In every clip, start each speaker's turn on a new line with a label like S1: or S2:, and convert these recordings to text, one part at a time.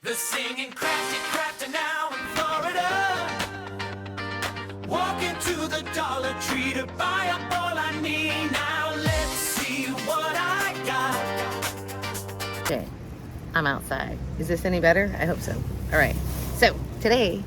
S1: The singing Crafty now in Florida. Walking to the Dollar Tree to buy up all I need. Now let's see what I got.
S2: Okay, I'm outside. Is this any better? I hope so. All right. So today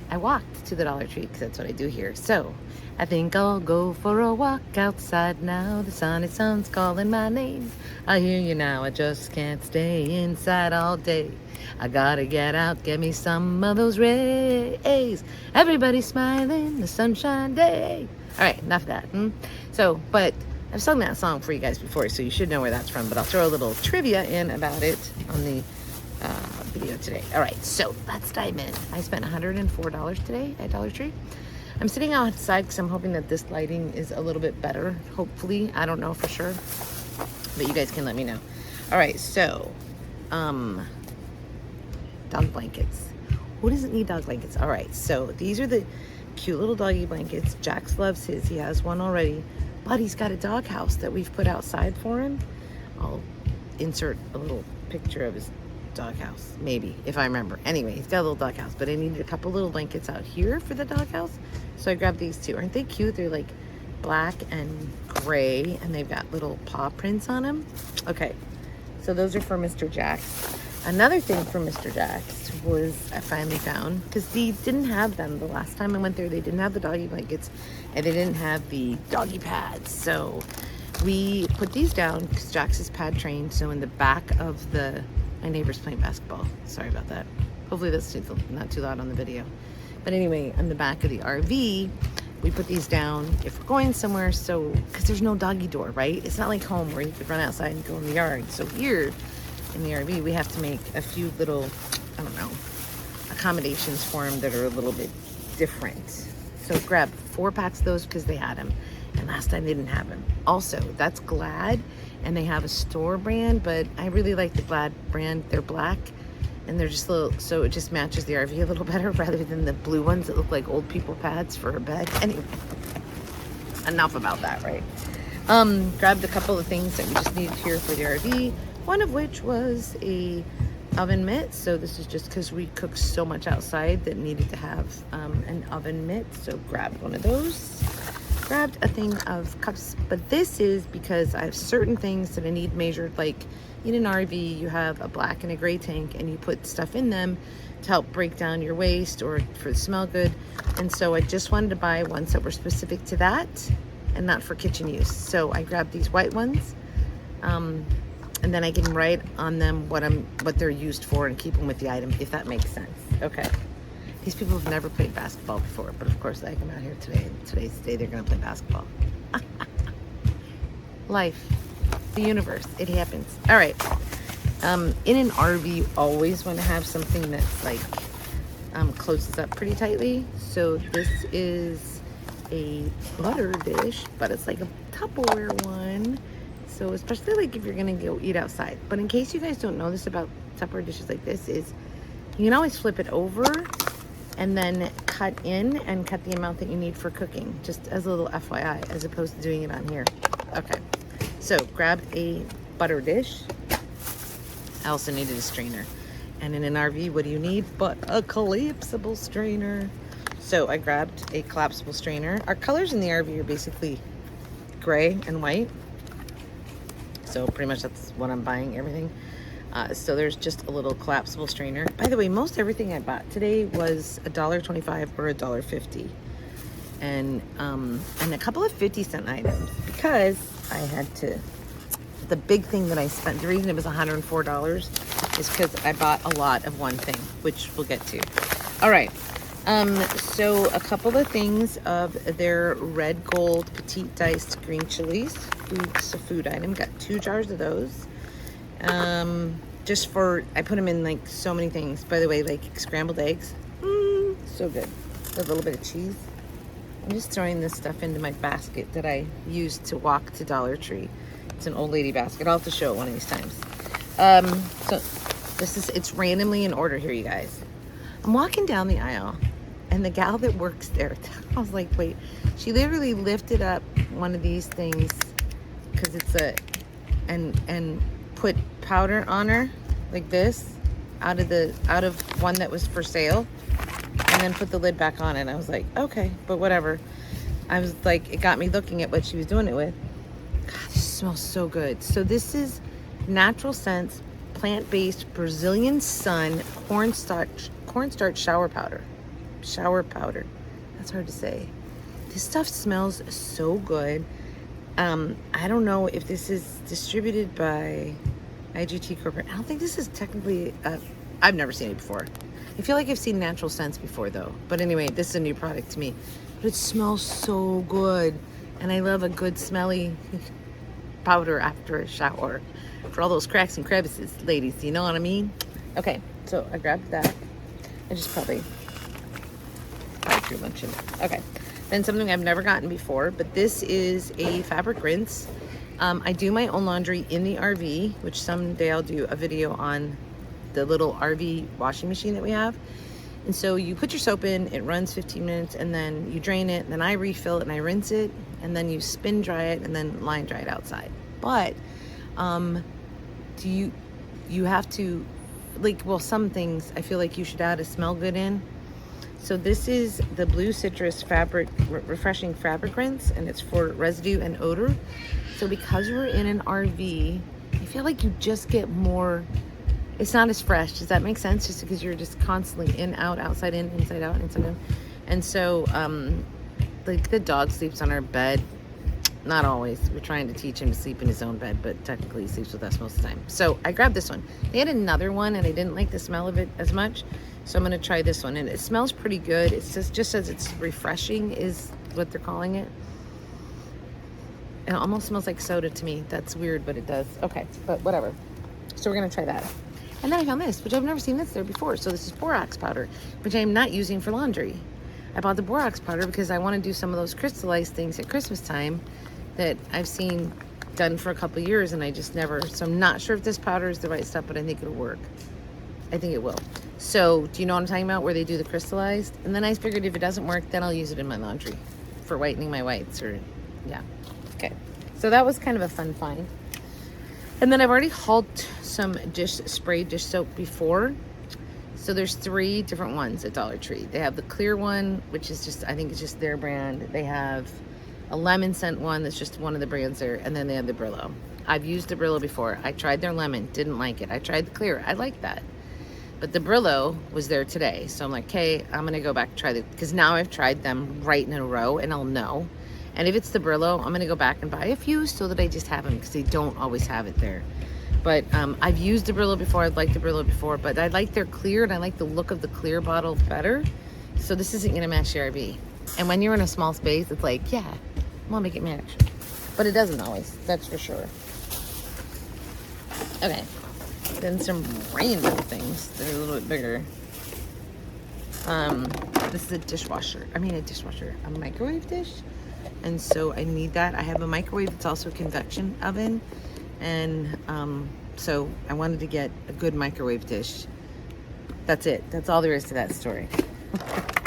S2: I walked to the Dollar Tree because that's what I do here. So I think I'll go for a walk outside now. The sun's calling my name. I hear you now. I just can't stay inside all day. I gotta get out, get me some of those rays. Everybody's smiling, the sunshine day. All right, enough of that. So, but I've sung that song for you guys before, so you should know where that's from. But I'll throw a little trivia in about it on the video today. All right, so let's dive in. I spent $104 today at Dollar Tree. I'm sitting outside because I'm hoping that this lighting is a little bit better. Hopefully, I don't know for sure, but you guys can let me know. All right, so dog blankets. Who doesn't need dog blankets? All right, so these are the cute little doggy blankets. Jax loves his. He has one already, but he's got a dog house that we've put outside for him. I'll insert a little picture of his doghouse, maybe, if I remember. Anyway, he's got a little doghouse, but I needed a couple little blankets out here for the doghouse, so I grabbed these two. Aren't they cute? They're like black and gray, and they've got little paw prints on them. Okay, so those are for Mr. Jax. Another thing for Mr. Jax was I finally found, because they didn't have them the last time I went there. They didn't have the doggy blankets, and they didn't have the doggy pads. So we put these down because Jax is pad trained. So in the back of my neighbor's playing basketball. Sorry about that. Hopefully that's not too loud on the video. But anyway, on the back of the RV, we put these down if we're going somewhere. So, because there's no doggy door, right? It's not like home where you could run outside and go in the yard. So here in the RV, we have to make a few little, I don't know, accommodations for them that are a little bit different. So grab 4 packs of those because they had them. And last time they didn't have them. Also, that's Glad, and they have a store brand, but I really like the Glad brand. They're black, and they're just little, so it just matches the RV a little better rather than the blue ones that look like old people pads for a bed. Anyway, enough about that, right? Grabbed a couple of things that we just needed here for the RV, one of which was a oven mitt. So this is just because we cook so much outside that needed to have an oven mitt, so grabbed one of those. Grabbed a thing of cups, but this is because I have certain things that I need measured. Like in an RV, you have a black and a gray tank, and you put stuff in them to help break down your waste or for the smell good. And so I just wanted to buy ones that were specific to that and not for kitchen use. So I grabbed these white ones, and then I can write on them what they're used for and keep them with the item, if that makes sense. Okay. These people have never played basketball before, but of course I come out here today, and today's the day they're gonna play basketball. Life, the universe, it happens. All right, in an RV, you always wanna have something that's like, closes up pretty tightly. So this is a butter dish, but it's like a Tupperware one. So especially like if you're gonna go eat outside. But in case you guys don't know this about Tupperware dishes like this, is you can always flip it over and then cut in and cut the amount that you need for cooking, just as a little FYI, as opposed to doing it on here. Okay, so grabbed a butter dish. I also needed a strainer. And in an RV, what do you need but a collapsible strainer? So I grabbed a collapsible strainer. Our colors in the RV are basically gray and white. So pretty much that's what I'm buying, everything. So there's just a little collapsible strainer. By the way, most everything I bought today was $1.25 or $1.50. And a couple of 50-cent items because I had to, the big thing that I spent, the reason it was $104 is because I bought a lot of one thing, which we'll get to. All right, so a couple of things of their red gold petite diced green chilies, food item, got 2 jars of those. Just for, I put them in like so many things. By the way, like scrambled eggs, so good. With a little bit of cheese. I'm just throwing this stuff into my basket that I used to walk to Dollar Tree. It's an old lady basket. I'll have to show it one of these times. So it's randomly in order here, you guys. I'm walking down the aisle, and the gal that works there, I was like, wait, she literally lifted up one of these things because it's and put powder on her like this, out of one that was for sale, and then put the lid back on it. I was like, okay, but whatever. I was like, it got me looking at what she was doing it with. God, this smells so good. So this is Natural Scents plant-based Brazilian Sun cornstarch shower powder. Shower powder. That's hard to say. This stuff smells so good. I don't know if this is distributed by IGT Corporate. I don't think this is technically, I've never seen it before. I feel like I've seen Natural Scents before though. But anyway, this is a new product to me. But it smells so good. And I love a good smelly powder after a shower. For all those cracks and crevices, ladies, you know what I mean? Okay, so I grabbed that. I just probably threw a bunch in it. Okay. Then something I've never gotten before, but this is a fabric rinse. I do my own laundry in the RV, which someday I'll do a video on the little RV washing machine that we have. And so you put your soap in, it runs 15 minutes, and then you drain it, and then I refill it and I rinse it, and then you spin dry it and then line dry it outside. But you have to, like, well, some things I feel like you should add a smell good in. So this is the Blue Citrus Fabric Refreshing Fabric Rinse, and it's for residue and odor. So because we're in an RV, I feel like you just get more, it's not as fresh. Does that make sense? Just because you're just constantly in, out, outside, in, inside, out, inside, in. And so, like, the dog sleeps on our bed. Not always. We're trying to teach him to sleep in his own bed, but technically he sleeps with us most of the time. So I grabbed this one. They had another one, and I didn't like the smell of it as much. So I'm going to try this one, and it smells pretty good. It just says it's refreshing is what they're calling it. It almost smells like soda to me. That's weird, but it does. Okay, but whatever. So we're going to try that. And then I found this, which I've never seen this there before. So this is borax powder, which I am not using for laundry. I bought the borax powder because I want to do some of those crystallized things at Christmas time that I've seen done for a couple of years, and I just never, so I'm not sure if this powder is the right stuff, but I think it'll work. I think it will. So do you know what I'm talking about, where they do the crystallized? And then I figured if it doesn't work, then I'll use it in my laundry for whitening my whites, or yeah. Okay, so that was kind of a fun find. And then I've already hauled some spray dish soap before. So there's 3 different ones at Dollar Tree. They have the clear one, which is just, I think it's just their brand. They have a lemon scent one that's just one of the brands there, and then they have the Brillo. I've used the Brillo before. I tried their lemon, didn't like it. I tried the clear, I like that. But the Brillo was there today, so I'm like, okay, I'm gonna go back and try it, because now I've tried them right in a row, and I'll know. And if it's the Brillo, I'm gonna go back and buy a few so that I just have them, because they don't always have it there. But I've used the Brillo before, I've liked the Brillo before, but I like their clear, and I like the look of the clear bottle better. So this isn't gonna match the RV. And when you're in a small space, it's like, yeah, I'm gonna make it match. But it doesn't always, that's for sure. Okay, then some random things that are a little bit bigger. This is a microwave dish. And so I need that. I have a microwave, it's also a convection oven. And so I wanted to get a good microwave dish. That's it, that's all there is to that story.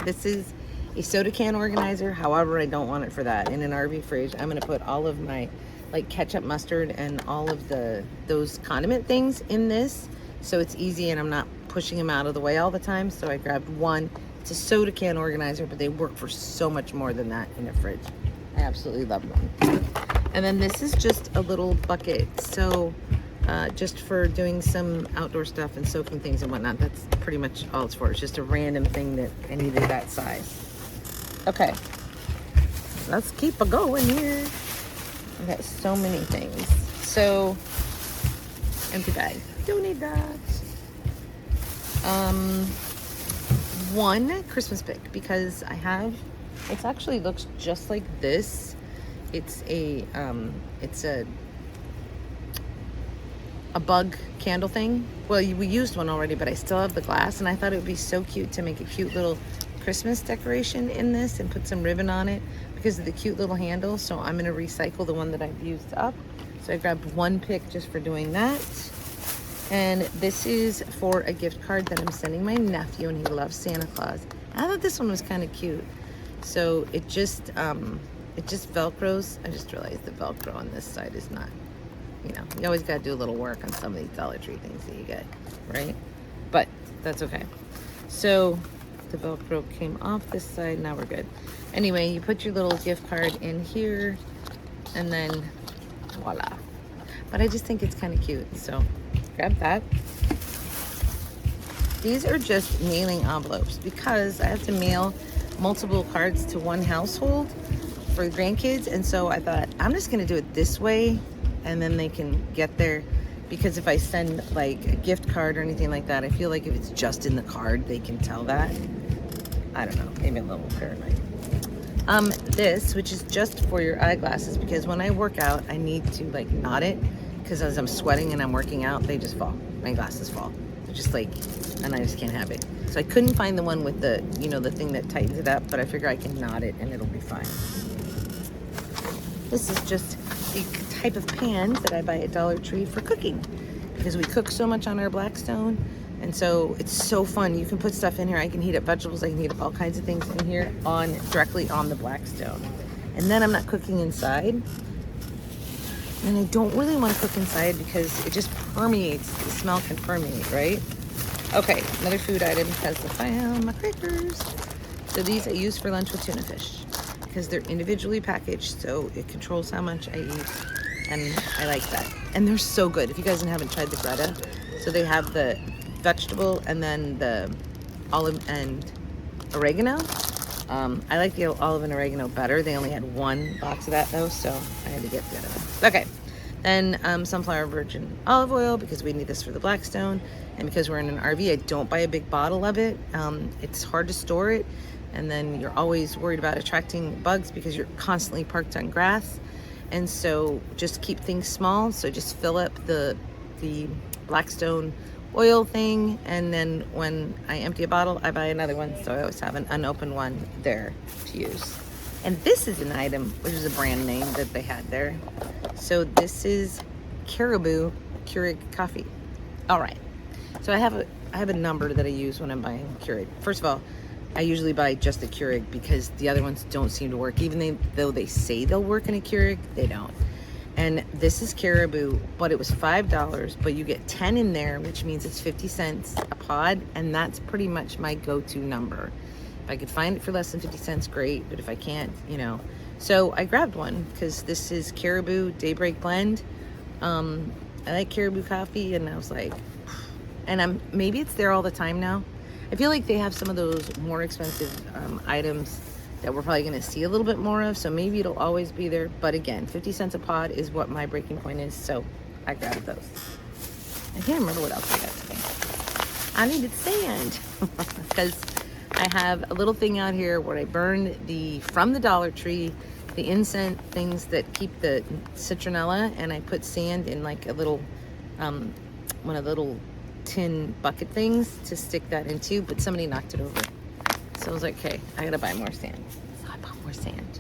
S2: This is a soda can organizer. However, I don't want it for that. In an RV fridge, I'm gonna put all of my like ketchup, mustard, and all of those condiment things in this, so it's easy and I'm not pushing them out of the way all the time. So I grabbed one. It's a soda can organizer, but they work for so much more than that in a fridge. I absolutely love them. And then this is just a little bucket, so just for doing some outdoor stuff and soaking things and whatnot. That's pretty much all it's for. It's just a random thing that I needed that size. Okay, let's keep it going here. I've got so many things. So, empty bag. Don't need that. One Christmas pick, because I have, it actually looks just like this. It's a bug candle thing. Well, we used one already, but I still have the glass, and I thought it would be so cute to make a cute little Christmas decoration in this and put some ribbon on it because of the cute little handle. So I'm going to recycle the one that I've used up. So I grabbed one pick just for doing that. And this is for a gift card that I'm sending my nephew, and he loves Santa Claus. I thought this one was kind of cute. So it just Velcros. I just realized the Velcro on this side is not, you know, you always got to do a little work on some of these Dollar Tree things that you get, right? But that's okay. So the Velcro came off this side. Now we're good. Anyway, you put your little gift card in here and then voila. But I just think it's kind of cute. So grab that. These are just mailing envelopes because I have to mail multiple cards to one household for grandkids. And so I thought I'm just going to do it this way and then they can get there. Because if I send like a gift card or anything like that, I feel like if it's just in the card, they can tell that. I don't know, maybe a little paranoid. This, which is just for your eyeglasses, because when I work out, I need to like knot it, because as I'm sweating and I'm working out, they just fall. My glasses fall. They're just like, and I just can't have it. So I couldn't find the one with the, you know, the thing that tightens it up, but I figure I can knot it and it'll be fine. This is just the type of pans that I buy at Dollar Tree for cooking, because we cook so much on our Blackstone. And so it's so fun. You can put stuff in here. I can heat up vegetables. I can heat up all kinds of things in here directly on the Blackstone. And then I'm not cooking inside. And I don't really want to cook inside because it just permeates. The smell can permeate, right? Okay, another food item because I found my crackers. So these I use for lunch with tuna fish because they're individually packaged, so it controls how much I eat. And I like that. And they're so good. If you guys haven't tried the Greta, so they have the vegetable and then the olive and oregano. I like the olive and oregano better. They only had one box of that though, so I had to get the other one. Okay, then sunflower virgin olive oil because we need this for the Blackstone, and because we're in an RV, I don't buy a big bottle of it. It's hard to store it, and then you're always worried about attracting bugs because you're constantly parked on grass, and so just keep things small. So just fill up the Blackstone oil thing, and then when I empty a bottle, I buy another one, so I always have an unopened one there to use. And this is an item, which is a brand name that they had there. So this is Caribou Keurig coffee. All right, so I have a number that I use when I'm buying Keurig. First of all, I usually buy just the Keurig because the other ones don't seem to work. Even though they say they'll work in a Keurig, they don't. And this is Caribou, but it was $5, but you get 10 in there, which means it's 50 cents a pod, and that's pretty much my go-to number. If I could find it for less than 50 cents, great, but if I can't, you know. So I grabbed one because this is Caribou Daybreak Blend. I like Caribou coffee, and I was like, and maybe it's there all the time now. I feel like they have some of those more expensive items that we're probably going to see a little bit more of, so maybe it'll always be there. But again, 50 cents a pod is what my breaking point is, so I grabbed those. I can't remember what else I got today. I needed sand because I have a little thing out here where I burned from the Dollar Tree, the incense things that keep the citronella, and I put sand in like a little, one of the little tin bucket things to stick that into, but somebody knocked it over. So I was like, okay, I gotta buy more sand. So I bought more sand.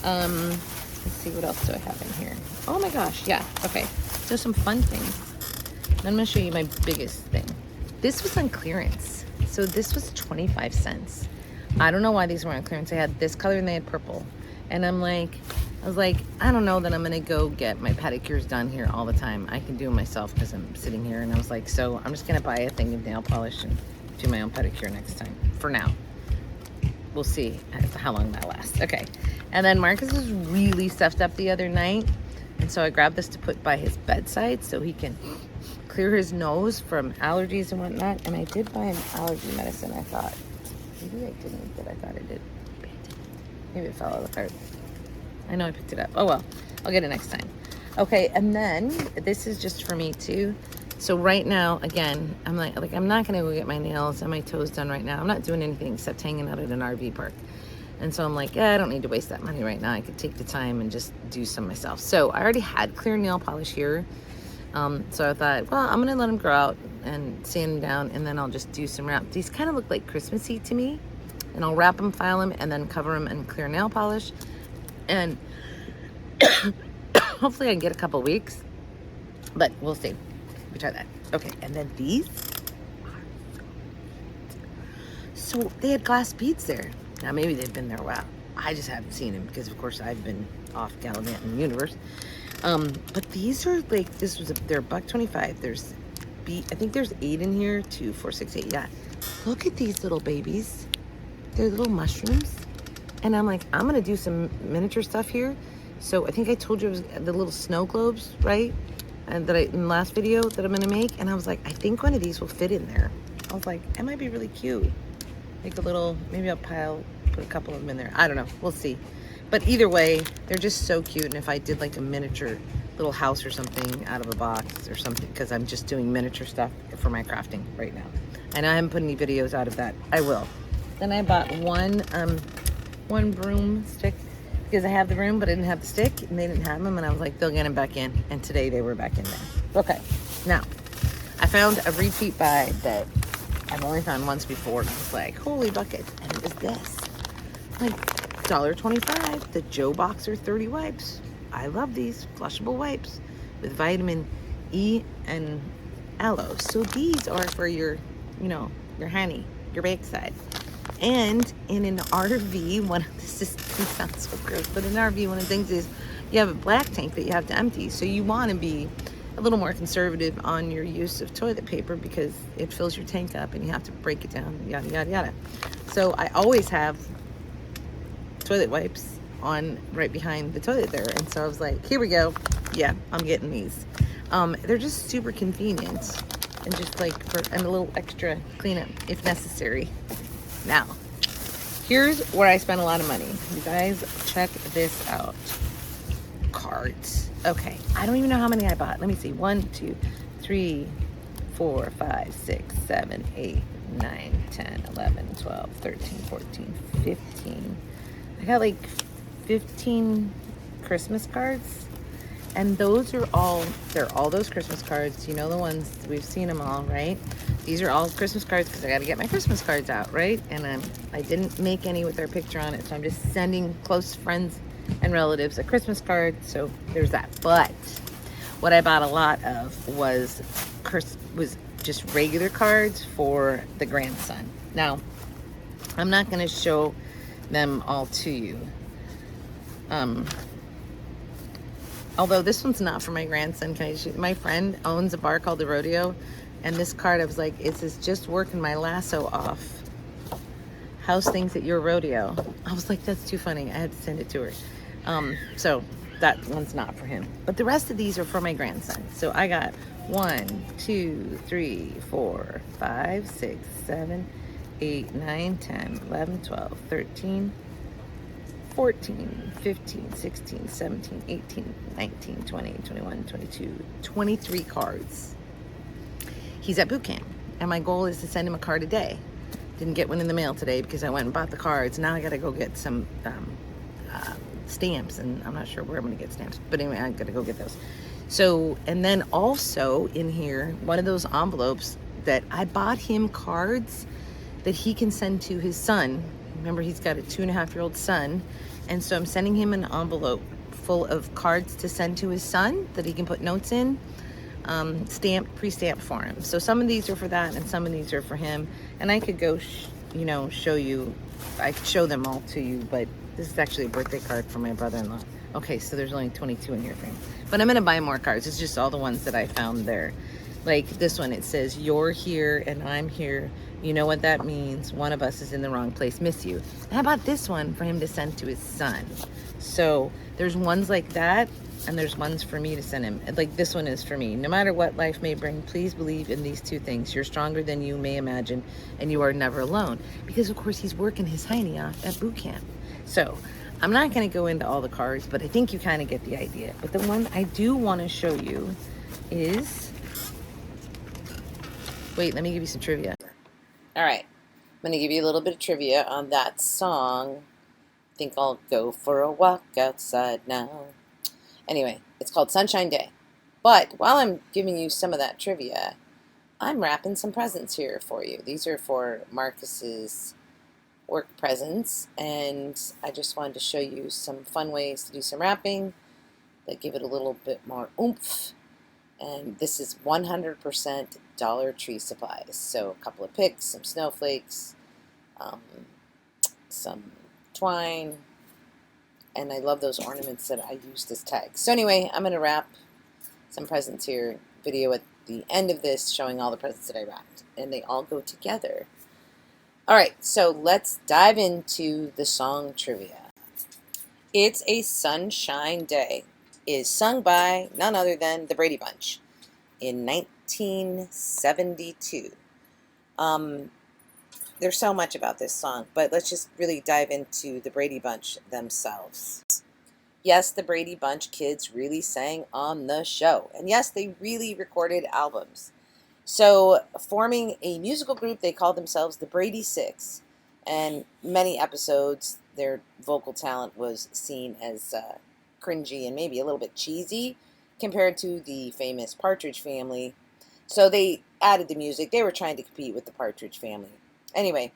S2: Let's see, what else do I have in here? Oh my gosh, yeah, okay. So some fun things. Then I'm gonna show you my biggest thing. This was on clearance. So this was 25 cents. I don't know why these were on clearance. They had this color and they had purple. And I was like, I don't know that I'm gonna go get my pedicures done here all the time. I can do them myself because I'm sitting here. And I was like, so I'm just gonna buy a thing of nail polish and do my own pedicure next time, for now. We'll see how long that lasts. Okay. And then Marcus was really stuffed up the other night. And so I grabbed this to put by his bedside so he can clear his nose from allergies and whatnot. And I did buy him allergy medicine, I thought. Maybe I didn't, but I thought I did. Maybe I didn't. Maybe it fell out of the cart. I know I picked it up. Oh well, I'll get it next time. Okay, and then this is just for me too. So right now, again, I'm like I'm not gonna go get my nails and my toes done right now. I'm not doing anything except hanging out at an RV park. And so I'm like, I don't need to waste that money right now. I could take the time and just do some myself. So I already had clear nail polish here. So I thought, well, I'm gonna let them grow out and sand them down, and then I'll just do some wrap. These kind of look like Christmassy to me. And I'll wrap them, file them, and then cover them in clear nail polish. And hopefully I can get a couple weeks, but we'll see. We try that. Okay, and then these. So they had glass beads there. Now maybe they've been there a while. I just haven't seen them because of course I've been off gallivanting the universe. But these are like, they're $1.25. There's I think there's 8 in here. 2, 4, 6, 8. Yeah. Look at these little babies. They're little mushrooms. And I'm like, I'm going to do some miniature stuff here. So I think I told you it was the little snow globes, right? And that in the last video that I'm going to make. And I was like, I think one of these will fit in there. I was like, it might be really cute. Like a little, maybe I'll put a couple of them in there. I don't know. We'll see. But either way, they're just so cute. And if I did like a miniature little house or something out of a box or something, because I'm just doing miniature stuff for my crafting right now. And I haven't put any videos out of that. I will. Then I bought one broomstick because I have the broom, but I didn't have the stick, and they didn't have them. And I was like, they'll get them back in. And today they were back in there. Okay. Now, I found a repeat buy that I've only found once before. And I was like, holy buckets. And it was this. Like $1.25, the Joe Boxer 30 wipes. I love these flushable wipes with vitamin E and aloe. So these are for your, you know, your honey, your backside. And in an RV, this sounds so gross, but in an RV, one of the things is you have a black tank that you have to empty. So you want to be a little more conservative on your use of toilet paper because it fills your tank up and you have to break it down, yada, yada, yada. So I always have toilet wipes on right behind the toilet there. And so I was like, here we go. Yeah, I'm getting these. They're just super convenient and just like and a little extra cleanup if necessary. Now, here's where I spent a lot of money. You guys, check this out. Cards. Okay, I don't even know how many I bought. Let me see. 1, 2, 3, 4, 5, 6, 7, 8, 9, 10, 11, 12, 13, 14, 15. I got like 15 Christmas cards. And those are all, they're all those Christmas cards. You know the ones, we've seen them all, right? These are all Christmas cards because I got to get my Christmas cards out, right? And I didn't make any with their picture on it, so I'm just sending close friends and relatives a Christmas card. So there's that. But what I bought a lot of was just regular cards for the grandson. Now, I'm not going to show them all to you. Although this one's not for my grandson. My friend owns a bar called The Rodeo, and this card, I was like, it says, just working my lasso off. How's things at your rodeo? I was like, that's too funny. I had to send it to her. So that one's not for him. But the rest of these are for my grandson. So I got 1, 2, 3, 4, 5, 6, 7, 8, 9, 10, 11, 12, 13, 14, 15, 16, 17, 18, 19, 20, 21, 22, 23 cards. He's at boot camp, and my goal is to send him a card a day. Didn't get one in the mail today because I went and bought the cards. Now I got to go get some stamps, and I'm not sure where I'm going to get stamps. But anyway, I got to go get those. So, and then also in here, one of those envelopes that I bought him cards that he can send to his son. Remember, he's got a 2.5-year-old son. And so I'm sending him an envelope full of cards to send to his son that he can put notes in, pre-stamped for him. So some of these are for that and some of these are for him. And I could go, show you, I could show them all to you, but this is actually a birthday card for my brother-in-law. Okay, so there's only 22 in here for him. But I'm going to buy more cards. It's just all the ones that I found there. Like this one, it says, you're here and I'm here. You know what that means. One of us is in the wrong place. Miss you. And I bought this one for him to send to his son. So there's ones like that, and there's ones for me to send him. Like this one is for me. No matter what life may bring, please believe in these 2 things. You're stronger than you may imagine, and you are never alone. Because, of course, he's working his hiney off at boot camp. So I'm not going to go into all the cards, but I think you kind of get the idea. But the one I do want to show you is... Wait, let me give you some trivia. All right, I'm going to give you a little bit of trivia on that song. I think I'll go for a walk outside now. Anyway, it's called Sunshine Day. But while I'm giving you some of that trivia, I'm wrapping some presents here for you. These are for Marcus's work presents, and I just wanted to show you some fun ways to do some wrapping that give it a little bit more oomph. And this is 100% Dollar Tree supplies. So a couple of picks, some snowflakes, some twine, and I love those ornaments that I used as tags. So anyway, I'm going to wrap some presents here, video it the end of this showing all the presents that I wrapped, and they all go together. All right, so let's dive into the song trivia. It's a Sunshine Day is sung by none other than the Brady Bunch in 1972. There's so much about this song, but let's just really dive into the Brady Bunch themselves. Yes, the Brady Bunch kids really sang on the show. And yes, they really recorded albums. So, forming a musical group, they called themselves the Brady Six. And many episodes, their vocal talent was seen as cringy and maybe a little bit cheesy compared to the famous Partridge Family. So they added the music. They were trying to compete with the Partridge Family. Anyway,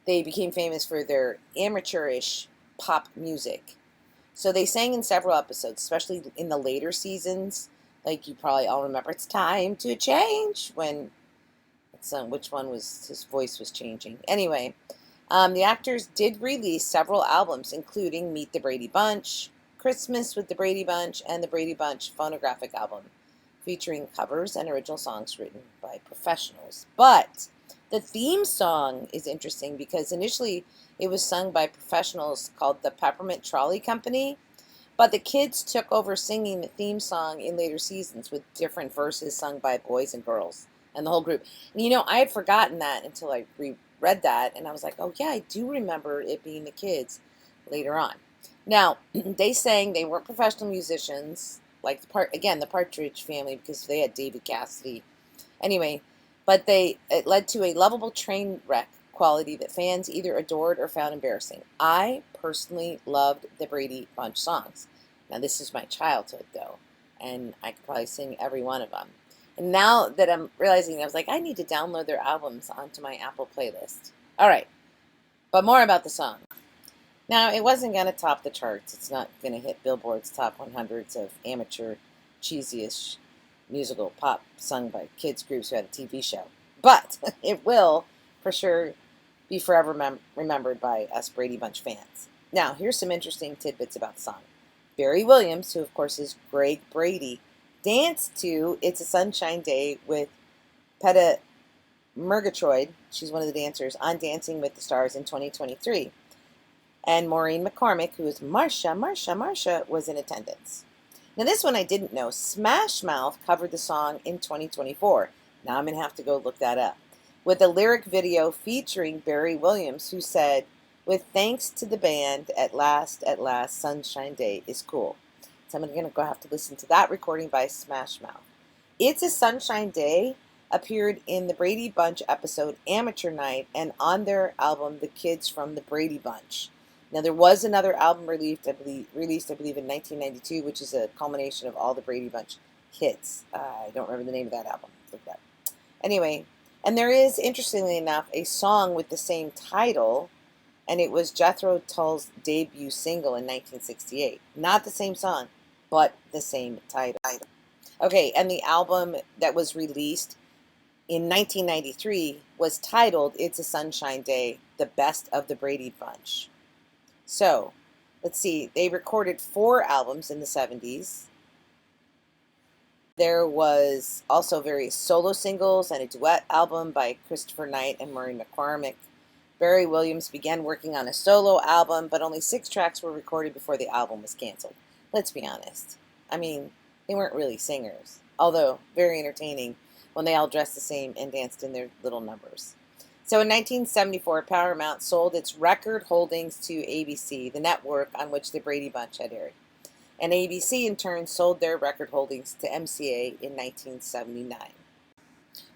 S2: they became famous for their amateurish pop music. So they sang in several episodes, especially in the later seasons. Like you probably all remember, it's time to change when which one was his voice was changing. Anyway, the actors did release several albums, including Meet the Brady Bunch, Christmas with the Brady Bunch, and the Brady Bunch phonographic album, featuring covers and original songs written by professionals. But the theme song is interesting because initially it was sung by professionals called the Peppermint Trolley Company, but the kids took over singing the theme song in later seasons with different verses sung by boys and girls and the whole group. And I had forgotten that until I reread that, and I was like, oh yeah, I do remember it being the kids later on. Now, they weren't professional musicians, like the Partridge Family, because they had David Cassidy. Anyway, but it led to a lovable train wreck quality that fans either adored or found embarrassing. I personally loved the Brady Bunch songs. Now, this is my childhood, though, and I could probably sing every one of them. And now that I'm realizing, I was like, I need to download their albums onto my Apple playlist. All right, but more about the song. Now, it wasn't going to top the charts. It's not going to hit Billboard's top 100s of amateur, cheesy-ish musical pop sung by kids groups who had a TV show. But it will, for sure, be forever remembered by us Brady Bunch fans. Now, here's some interesting tidbits about the song. Barry Williams, who of course is Greg Brady, danced to It's a Sunshine Day with Peta Murgatroyd, she's one of the dancers, on Dancing with the Stars in 2023. And Maureen McCormick, who is Marsha, was in attendance. Now, this one I didn't know. Smash Mouth covered the song in 2024. Now I'm going to have to go look that up. With a lyric video featuring Barry Williams, who said, with thanks to the band, at last, Sunshine Day is cool. So I'm going to have to listen to that recording by Smash Mouth. It's a Sunshine Day appeared in the Brady Bunch episode Amateur Night and on their album The Kids from the Brady Bunch. Now, there was another album released, I believe, in 1992, which is a culmination of all the Brady Bunch hits. I don't remember the name of that album. Look that. Anyway, and there is, interestingly enough, a song with the same title, and it was Jethro Tull's debut single in 1968. Not the same song, but the same title. Okay, and the album that was released in 1993 was titled It's a Sunshine Day, The Best of the Brady Bunch. So, let's see, they recorded 4 albums in the 70s. There was also various solo singles and a duet album by Christopher Knight and Maureen McCormick. Barry Williams began working on a solo album, but only 6 tracks were recorded before the album was canceled. Let's be honest. I mean, they weren't really singers, although very entertaining when they all dressed the same and danced in their little numbers. So in 1974, Paramount sold its record holdings to ABC, the network on which the Brady Bunch had aired. And ABC, in turn, sold their record holdings to MCA in 1979.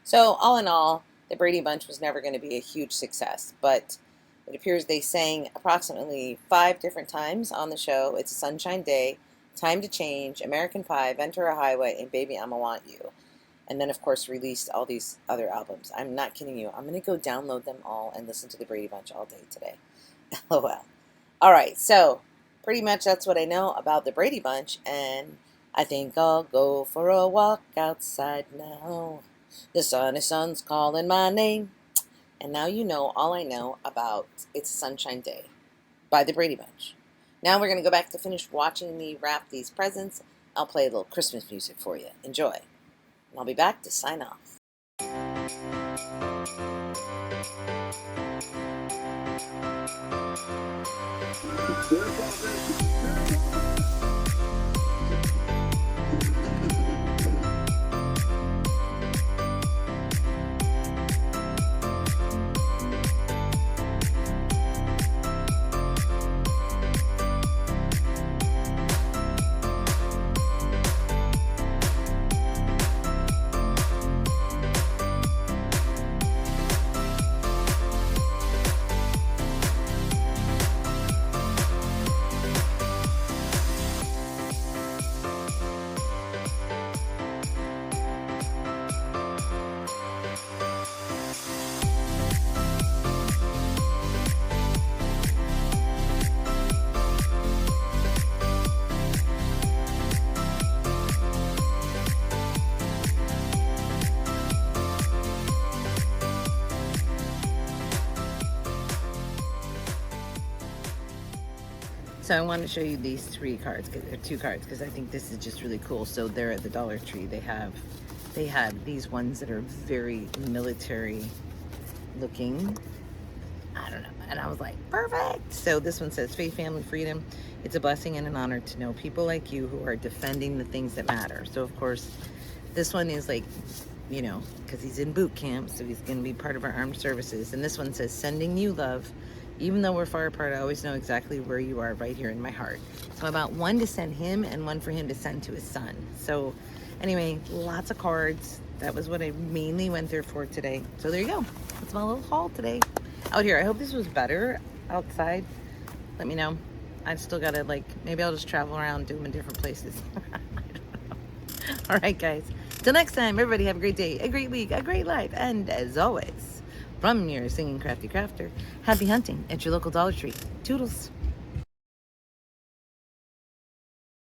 S2: So all in all, the Brady Bunch was never going to be a huge success, but it appears they sang approximately 5 different times on the show. It's a Sunshine Day, Time to Change, American Pie, Ventura Highway, and Baby I'ma Want You. And then, of course, released all these other albums. I'm not kidding you. I'm going to go download them all and listen to the Brady Bunch all day today. LOL. All right, so pretty much that's what I know about the Brady Bunch, and I think I'll go for a walk outside now. The sun's calling my name. And now you know all I know about It's a Sunshine Day by the Brady Bunch. Now we're going to go back to finish watching me wrap these presents. I'll play a little Christmas music for you. Enjoy. I'll be back to sign off. So I want to show you these two cards, because I think this is just really cool. So they're at the Dollar Tree. They had these ones that are very military looking. I don't know. And I was like, perfect. So this one says, faith, family, freedom. It's a blessing and an honor to know people like you who are defending the things that matter. So of course, this one is like, you know, because he's in boot camp, so he's going to be part of our armed services. And this one says, sending you love. Even though we're far apart, I always know exactly where you are, right here in my heart. So about one to send him and one for him to send to his son. So anyway, lots of cards. That was what I mainly went there for today. So there you go. That's my little haul today. Out here, I hope this was better outside. Let me know. I still gotta, like, maybe I'll just travel around, do them in different places. I don't know. All right, guys. Till next time, everybody have a great day, a great week, a great life. And as always, from your singing crafty crafter, happy hunting at your local Dollar Tree. Toodles.